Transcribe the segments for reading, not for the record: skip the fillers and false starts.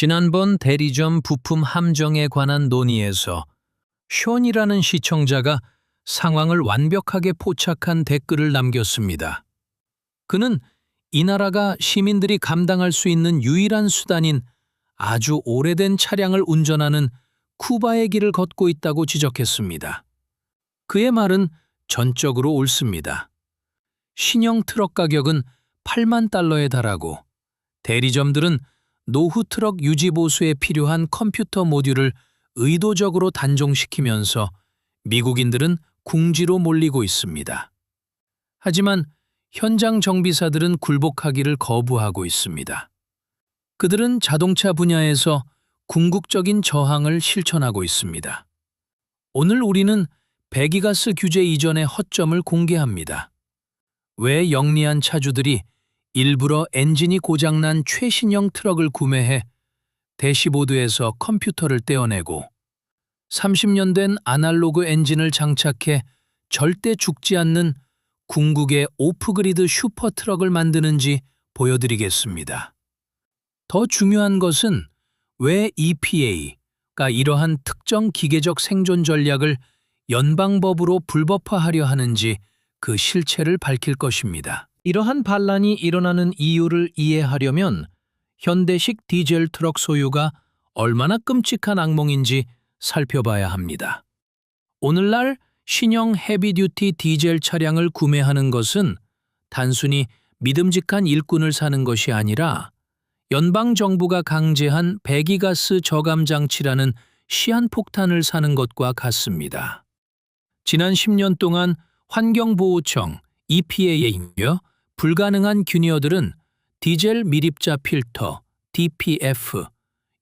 지난번 대리점 부품 함정에 관한 논의에서 션이라는 시청자가 상황을 완벽하게 포착한 댓글을 남겼습니다. 그는 이 나라가 시민들이 감당할 수 있는 유일한 수단인 아주 오래된 차량을 운전하는 쿠바의 길을 걷고 있다고 지적했습니다. 그의 말은 전적으로 옳습니다. 신형 트럭 가격은 8만 달러에 달하고 대리점들은 노후 트럭 유지 보수에 필요한 컴퓨터 모듈을 의도적으로 단종시키면서 미국인들은 궁지로 몰리고 있습니다. 하지만 현장 정비사들은 굴복하기를 거부하고 있습니다. 그들은 자동차 분야에서 궁극적인 저항을 실천하고 있습니다. 오늘 우리는 배기가스 규제 이전의 허점을 공개합니다. 왜 영리한 차주들이 일부러 엔진이 고장난 최신형 트럭을 구매해 대시보드에서 컴퓨터를 떼어내고 30년 된 아날로그 엔진을 장착해 절대 죽지 않는 궁극의 오프그리드 슈퍼 트럭을 만드는지 보여드리겠습니다. 더 중요한 것은 왜 EPA가 이러한 특정 기계적 생존 전략을 연방법으로 불법화하려 하는지 그 실체를 밝힐 것입니다. 이러한 반란이 일어나는 이유를 이해하려면 현대식 디젤 트럭 소유가 얼마나 끔찍한 악몽인지 살펴봐야 합니다. 오늘날 신형 헤비듀티 디젤 차량을 구매하는 것은 단순히 믿음직한 일꾼을 사는 것이 아니라 연방정부가 강제한 배기가스 저감 장치라는 시한폭탄을 사는 것과 같습니다. 지난 10년 동안 환경보호청 EPA에 의해 불가능한 균열들은 디젤 미립자 필터, DPF,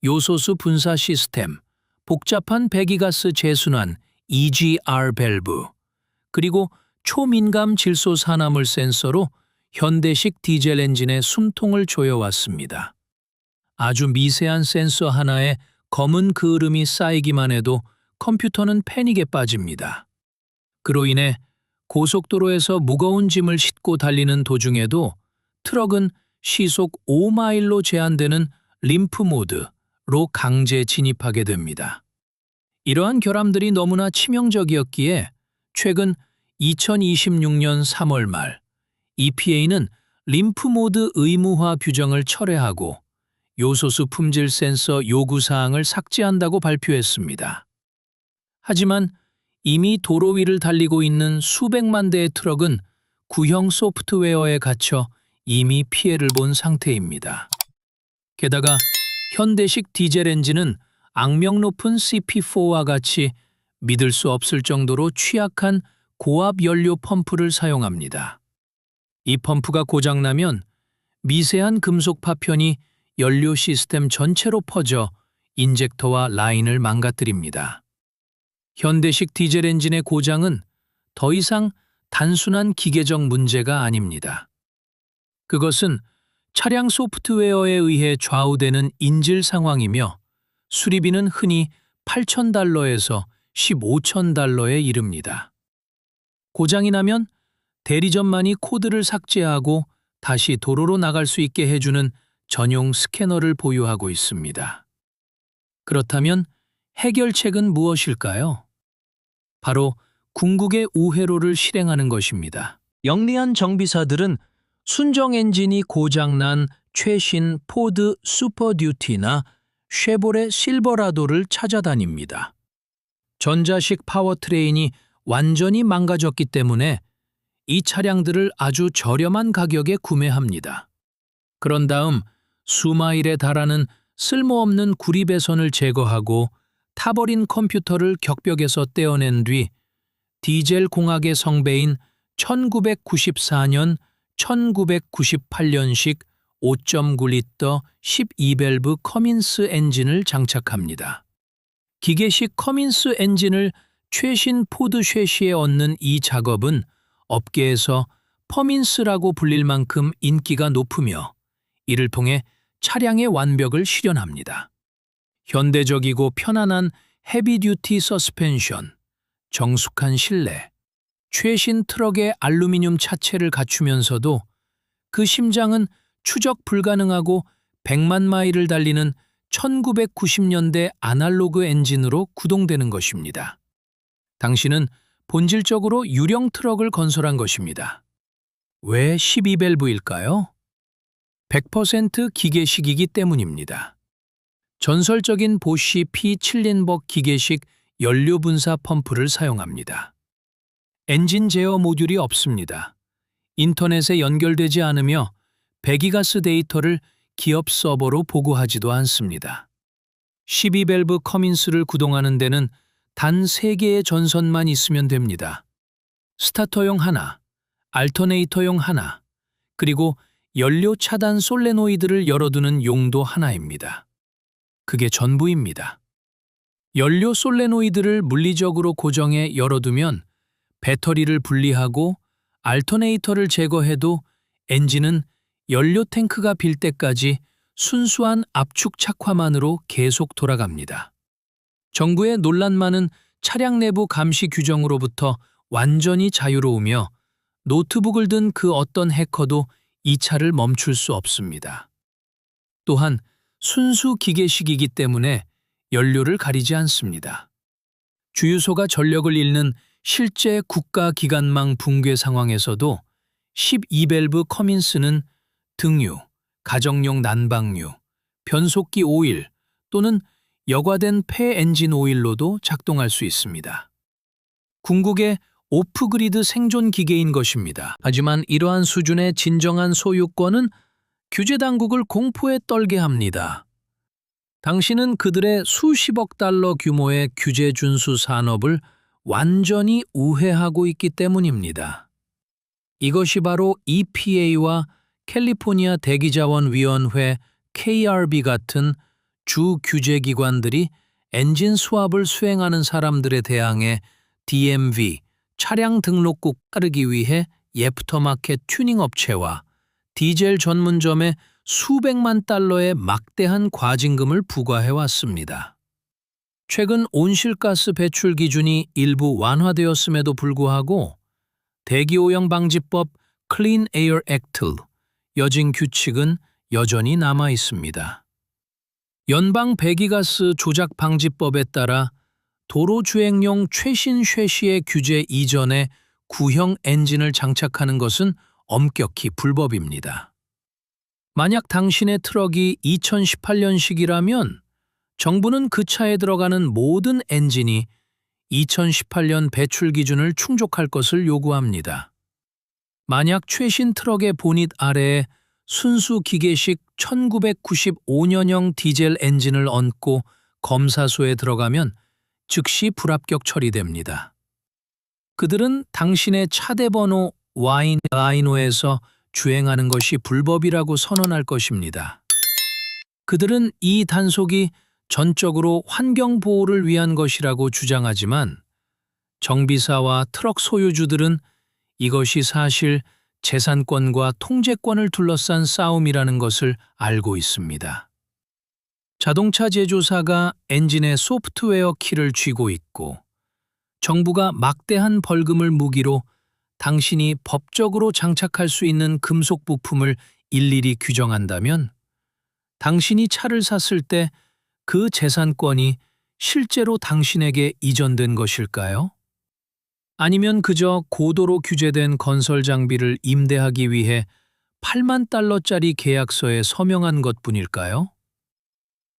요소수 분사 시스템, 복잡한 배기가스 재순환, EGR 밸브, 그리고 초민감 질소 산화물 센서로 현대식 디젤 엔진의 숨통을 조여왔습니다. 아주 미세한 센서 하나에 검은 그을음이 쌓이기만 해도 컴퓨터는 패닉에 빠집니다. 그로 인해 고속도로에서 무거운 짐을 싣고 달리는 도중에도 트럭은 시속 5마일로 제한되는 림프 모드로 강제 진입하게 됩니다. 이러한 결함들이 너무나 치명적이었기에 최근 2026년 3월 말 EPA는 림프 모드 의무화 규정을 철회하고 요소수 품질 센서 요구사항을 삭제한다고 발표했습니다. 하지만 이미 도로 위를 달리고 있는 수백만 대의 트럭은 구형 소프트웨어에 갇혀 이미 피해를 본 상태입니다. 게다가 현대식 디젤 엔진은 악명 높은 CP4와 같이 믿을 수 없을 정도로 취약한 고압 연료 펌프를 사용합니다. 이 펌프가 고장나면 미세한 금속 파편이 연료 시스템 전체로 퍼져 인젝터와 라인을 망가뜨립니다. 현대식 디젤 엔진의 고장은 더 이상 단순한 기계적 문제가 아닙니다. 그것은 차량 소프트웨어에 의해 좌우되는 인질 상황이며 수리비는 흔히 8,000달러에서 15,000달러에 이릅니다. 고장이 나면 대리점만이 코드를 삭제하고 다시 도로로 나갈 수 있게 해주는 전용 스캐너를 보유하고 있습니다. 그렇다면 해결책은 무엇일까요? 바로 궁극의 우회로를 실행하는 것입니다. 영리한 정비사들은 순정 엔진이 고장난 최신 포드 슈퍼듀티나 쉐보레 실버라도를 찾아다닙니다. 전자식 파워트레인이 완전히 망가졌기 때문에 이 차량들을 아주 저렴한 가격에 구매합니다. 그런 다음 수마일에 달하는 쓸모없는 구리배선을 제거하고 타버린 컴퓨터를 격벽에서 떼어낸 뒤 디젤 공학의 성배인 1994년, 1998년식 5.9리터 12밸브 커민스 엔진을 장착합니다. 기계식 커민스 엔진을 최신 포드 쉐시에 얻는 이 작업은 업계에서 퍼민스라고 불릴 만큼 인기가 높으며 이를 통해 차량의 완벽을 실현합니다. 현대적이고 편안한 헤비듀티 서스펜션, 정숙한 실내, 최신 트럭의 알루미늄 차체를 갖추면서도 그 심장은 추적 불가능하고 100만 마일을 달리는 1990년대 아날로그 엔진으로 구동되는 것입니다. 당신은 본질적으로 유령 트럭을 건설한 것입니다. 왜 12밸브일까요? 100% 기계식이기 때문입니다. 전설적인 보쉬 P7린벅 기계식 연료 분사 펌프를 사용합니다. 엔진 제어 모듈이 없습니다. 인터넷에 연결되지 않으며 배기가스 데이터를 기업 서버로 보고하지도 않습니다. 12밸브 커민스를 구동하는 데는 단 3개의 전선만 있으면 됩니다. 스타터용 하나, 알터네이터용 하나, 그리고 연료 차단 솔레노이드를 열어두는 용도 하나입니다. 그게 전부입니다. 연료 솔레노이드를 물리적으로 고정해 열어두면 배터리를 분리하고 알터네이터를 제거해도 엔진은 연료 탱크가 빌 때까지 순수한 압축 착화만으로 계속 돌아갑니다. 정부의 논란 많은 차량 내부 감시 규정으로부터 완전히 자유로우며 노트북을 든 그 어떤 해커도 이 차를 멈출 수 없습니다. 또한 순수 기계식이기 때문에 연료를 가리지 않습니다. 주유소가 전력을 잃는 실제 국가기관망 붕괴 상황에서도 12밸브 커민스는 등유, 가정용 난방유, 변속기 오일 또는 여과된 폐 엔진 오일로도 작동할 수 있습니다. 궁극의 오프그리드 생존 기계인 것입니다. 하지만 이러한 수준의 진정한 소유권은 규제 당국을 공포에 떨게 합니다. 당신은 그들의 수십억 달러 규모의 규제 준수 산업을 완전히 우회하고 있기 때문입니다. 이것이 바로 EPA와 캘리포니아 대기자원위원회 KRB 같은 주 규제기관들이 엔진 수압을 수행하는 사람들에 대항해 DMV, 차량 등록국 따르기 위해 애프터마켓 튜닝 업체와 디젤 전문점에 수백만 달러의 막대한 과징금을 부과해왔습니다. 최근 온실가스 배출 기준이 일부 완화되었음에도 불구하고 대기오염 방지법 Clean Air Act 여진 규칙은 여전히 남아 있습니다. 연방 배기가스 조작 방지법에 따라 도로 주행용 최신 쉐시의 규제 이전에 구형 엔진을 장착하는 것은 엄격히 불법입니다. 만약 당신의 트럭이 2018년식이라면 정부는 그 차에 들어가는 모든 엔진이 2018년 배출 기준을 충족할 것을 요구합니다. 만약 최신 트럭의 보닛 아래에 순수 기계식 1995년형 디젤 엔진을 얹고 검사소에 들어가면 즉시 불합격 처리됩니다. 그들은 당신의 차대번호 Y노에서 주행하는 것이 불법이라고 선언할 것입니다. 그들은 이 단속이 전적으로 환경보호를 위한 것이라고 주장하지만 정비사와 트럭 소유주들은 이것이 사실 재산권과 통제권을 둘러싼 싸움이라는 것을 알고 있습니다. 자동차 제조사가 엔진의 소프트웨어 키를 쥐고 있고 정부가 막대한 벌금을 무기로 당신이 법적으로 장착할 수 있는 금속 부품을 일일이 규정한다면 당신이 차를 샀을 때 그 재산권이 실제로 당신에게 이전된 것일까요? 아니면 그저 고도로 규제된 건설 장비를 임대하기 위해 8만 달러짜리 계약서에 서명한 것뿐일까요?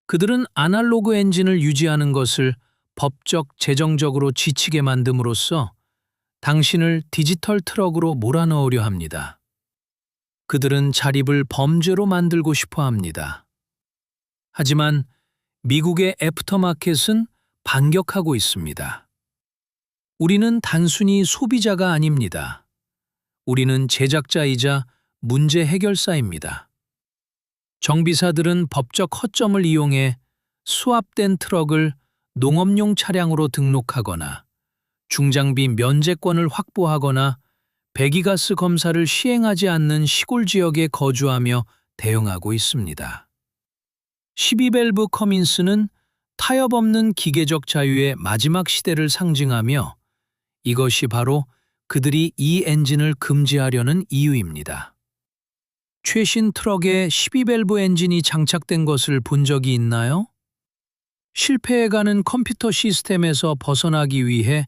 그들은 아날로그 엔진을 유지하는 것을 법적, 재정적으로 지치게 만듦으로써 당신을 디지털 트럭으로 몰아넣으려 합니다. 그들은 자립을 범죄로 만들고 싶어 합니다. 하지만 미국의 애프터마켓은 반격하고 있습니다. 우리는 단순히 소비자가 아닙니다. 우리는 제작자이자 문제 해결사입니다. 정비사들은 법적 허점을 이용해 수압된 트럭을 농업용 차량으로 등록하거나 중장비 면제권을 확보하거나 배기가스 검사를 시행하지 않는 시골 지역에 거주하며 대응하고 있습니다. 12밸브 커민스는 타협 없는 기계적 자유의 마지막 시대를 상징하며 이것이 바로 그들이 이 엔진을 금지하려는 이유입니다. 최신 트럭에 12밸브 엔진이 장착된 것을 본 적이 있나요? 실패해가는 컴퓨터 시스템에서 벗어나기 위해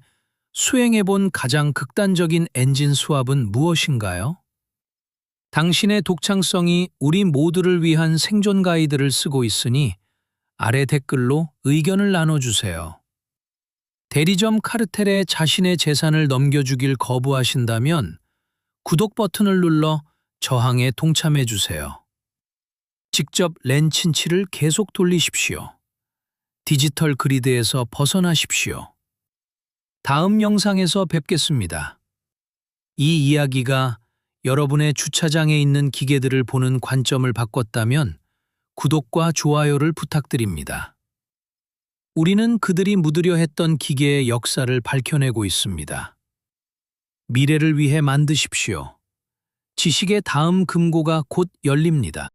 수행해본 가장 극단적인 엔진 수합은 무엇인가요? 당신의 독창성이 우리 모두를 위한 생존 가이드를 쓰고 있으니 아래 댓글로 의견을 나눠주세요. 대리점 카르텔에 자신의 재산을 넘겨주길 거부하신다면 구독 버튼을 눌러 저항에 동참해주세요. 직접 렌친치를 계속 돌리십시오. 디지털 그리드에서 벗어나십시오. 다음 영상에서 뵙겠습니다. 이 이야기가 여러분의 주차장에 있는 기계들을 보는 관점을 바꿨다면 구독과 좋아요를 부탁드립니다. 우리는 그들이 묻으려 했던 기계의 역사를 밝혀내고 있습니다. 미래를 위해 만드십시오. 지식의 다음 금고가 곧 열립니다.